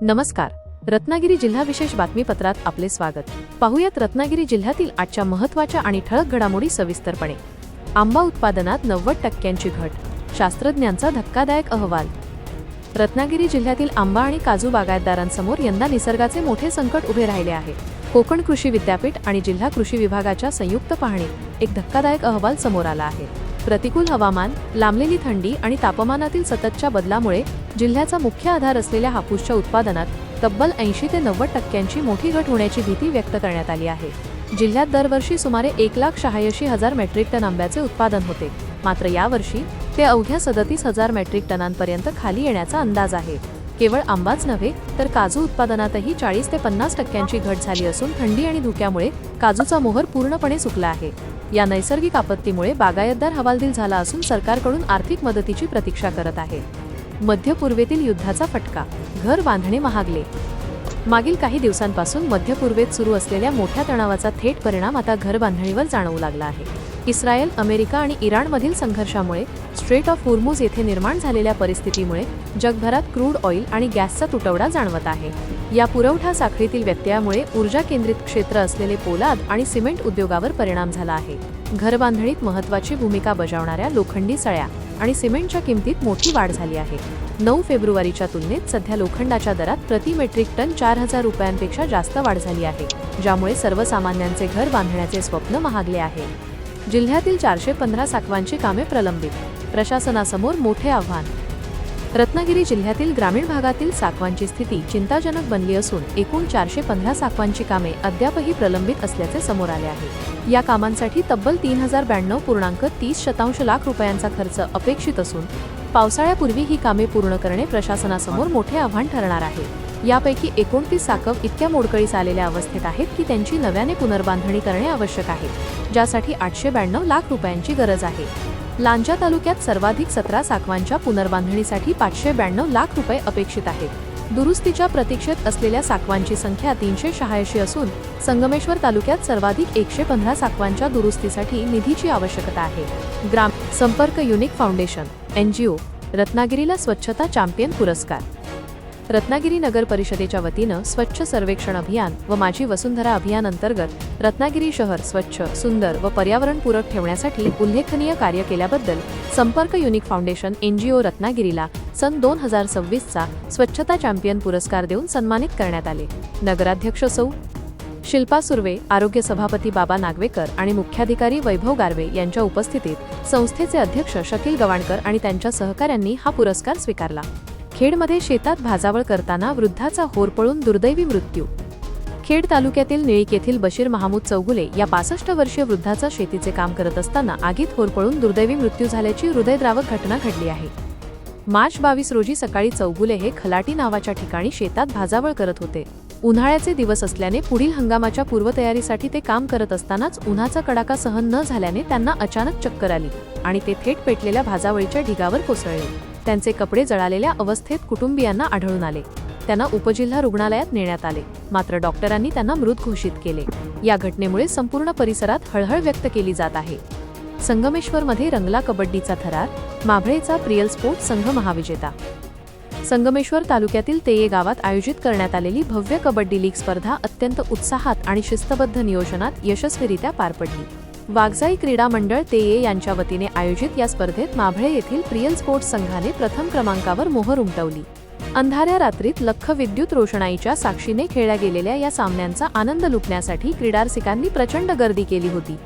नमस्कार. रत्नागिरी जिल्हा विशेष बातमीपत्रात आपले स्वागत. पाहूयात रत्नागिरी जिल्ह्यातील आजच्या महत्त्वाच्या आणि ठळक घडामोडी सविस्तरपणे. आंबा उत्पादनात 90% घट, शास्त्रज्ञांचा धक्कादायक अहवाल. रत्नागिरी जिल्ह्यातील आंबा आणि काजू बागायतदारांसमोर यंदा निसर्गाचे मोठे संकट उभे राहिले आहे. कोकण कृषी विद्यापीठ आणि जिल्हा कृषी विभागाच्या संयुक्त पाहणीत एक धक्कादायक अहवाल समोर आला आहे. प्रतिकूल हवामान, लांबलेली थंडी आणि तापमानातील सततच्या बदलामुळे जिल्ह्याचा मुख्य आधार असलेल्या हापूसच्या उत्पादनात तब्बल 80 ते 90% मोठी घट होण्याची भीती व्यक्त करण्यात आली आहे. जिल्ह्यात दरवर्षी सुमारे 1,86,000 मेट्रिक टन आंब्याचे उत्पादन होते, मात्र यावर्षी ते अवघ्या 37,000 मेट्रिक टनांपर्यंत खाली येण्याचा अंदाज आहे. केवळ आंबाच नव्हे तर काजू उत्पादनातही 40 ते 50% घट झाली असून थंडी आणि धुक्यामुळे काजूचा मोहर पूर्णपणे सुकला आहे. या नैसर्गिक आपत्तीमुळे बागायतदार हवालदिल झाला असून सरकारकडून आर्थिक मदतीची प्रतीक्षा करत आहे. मध्य पूर्वेतील युद्धाचा फटका, घर बांधणे महागले. मागील काही दिवसांपासून मध्य पूर्वेत सुरू असलेल्या मोठ्या तणावाचा थेट परिणाम आता घर बांधणीवर जाणवू लागला आहे. इस्रायल, अमेरिका आणि इराणमधील संघर्षामुळे स्ट्रेट ऑफ होर्मुझ येथे निर्माण झालेल्या परिस्थितीमुळे जगभरात क्रूड ऑइल आणि गॅसचा तुटवडा जाणवत आहे. या पुरवठा साखळीतील व्यत्ययामुळे ऊर्जा केंद्रित क्षेत्र असलेले पोलाद आणि सिमेंट उद्योगावर परिणाम झाला आहे. घरबांधणीत महत्त्वाची भूमिका बजावणाऱ्या लोखंडी सळ्या आणि सिमेंटच्या किमतीत मोठी वाढ झाली आहे. 9 फेब्रुवारीच्या तुलनेत सध्या लोखंडाच्या दरात प्रति मेट्रिक टन 4,000 रुपयांपेक्षा जास्त वाढ झाली आहे, ज्यामुळे सर्वसामान्यांचे घर बांधण्याचे स्वप्न महागले आहे. जिल्ह्यातील 415 साकवांची कामे प्रलंबित, प्रशासनासमोर मोठे आव्हान. रत्नागिरी जिल्ह्यातील ग्रामीण भागातील साकवांची स्थिती चिंताजनक बनली असून एकूण 415 साकवांची कामे अद्यापही प्रलंबित असल्याचे समोर आले आहे. या कामांसाठी तब्बल 3,092.30 लाख रुपयांचा खर्च अपेक्षित असून पावसाळ्यापूर्वी ही कामे पूर्ण करणे प्रशासनासमोर मोठे आव्हान ठरणार आहे. यापैकी 29 साकव इतक्या मोडकळीस आलेल्या अवस्थेत आहेत की त्यांची नव्याने पुनर्बांधणी करणे आवश्यक आहे, ज्यासाठी 892 लाख रुपयांची गरज आहे. लांजा तालुक्यात सर्वाधिक 17 साकवांच्या पुनर्बांधणीसाठी 592 लाख रुपये अपेक्षित आहेत. दुरुस्तीच्या प्रतीक्षेत असलेल्या साकवांची संख्या 386 असून संगमेश्वर तालुक्यात सर्वाधिक 115 साकवांच्या दुरुस्तीसाठी निधीची आवश्यकता आहे. ग्राम संपर्क युनिक फाउंडेशन NGO रत्नागिरीला स्वच्छता चॅम्पियन पुरस्कार. रत्नागिरी नगर परिषदेच्या वतीनं स्वच्छ सर्वेक्षण अभियान व माझी वसुंधरा अभियान अंतर्गत रत्नागिरी शहर स्वच्छ, सुंदर व पर्यावरणपूरक ठेवण्यासाठी उल्लेखनीय कार्य केल्याबद्दल संपर्क युनिक फाउंडेशन NGO रत्नागिरीला सन 2026चा स्वच्छता चॅम्पियन पुरस्कार देऊन सन्मानित करण्यात आले. नगराध्यक्ष सौ. शिल्पा सुर्वे, आरोग्य सभापती बाबा नागवेकर आणि मुख्याधिकारी वैभव गारवे यांच्या उपस्थितीत संस्थेचे अध्यक्ष शकील गवाणकर आणि त्यांच्या सहकाऱ्यांनी हा पुरस्कार स्वीकारला. खेडमध्ये शेतात भाजावळ करताना वृद्धाचा होरपळून दुर्दैवी मृत्यू. खेड तालुक्यातील निळीक येथील बशीर महामूद चौगुले या 65 वर्षीय वृद्धाचा शेतीचे काम करत असताना आगीत होरपळून दुर्दैवी मृत्यू झाल्याची हृदयद्रावक घटना घडली आहे. मार्च 22 रोजी सकाळी चौगुले हे खलाटी नावाच्या ठिकाणी शेतात भाजावळ करत होते. उन्हाळ्याचे दिवस असल्याने पुढील हंगामाच्या पूर्वतयारीसाठी ते काम करत असतानाच उन्हाचा कडाका सहन न झाल्याने त्यांना अचानक चक्कर आली आणि ते थेट पेटलेल्या भाजावळीच्या ढिगावर कोसळले. त्यांचे कपडे जळालेल्या अवस्थेत कुटुंबियांना आढळून आले. त्यांना उपजिल्हा रुग्णालयात नेण्यात आले, मात्र डॉक्टरांनी त्यांना मृत घोषित केले. या घटनेमुळे संपूर्ण परिसरात हळहळ व्यक्त केली जात आहे. संगमेश्वरमध्ये रंगला कबड्डीचा थरार, माभळेचा प्रियल स्पोर्ट संघ महाविजेता. संगमेश्वर तालुक्यातील तेये गावात आयोजित करण्यात आलेली भव्य कबड्डी लीग स्पर्धा अत्यंत उत्साहात आणि शिस्तबद्ध नियोजनात यशस्वीरित्या पार पडली. वाघजाई क्रीडा मंडळ तेये यांच्या वतीने आयोजित या स्पर्धेत माभळे येथील प्रियल स्पोर्ट्स संघाने प्रथम क्रमांकावर मोहर उमटवली. अंधाऱ्या रात्रीत लख्ख विद्युत रोषणाईच्या साक्षीने खेळल्या गेलेल्या या सामन्यांचा आनंद लुटण्यासाठी क्रीडारसिकांनी प्रचंड गर्दी केली होती.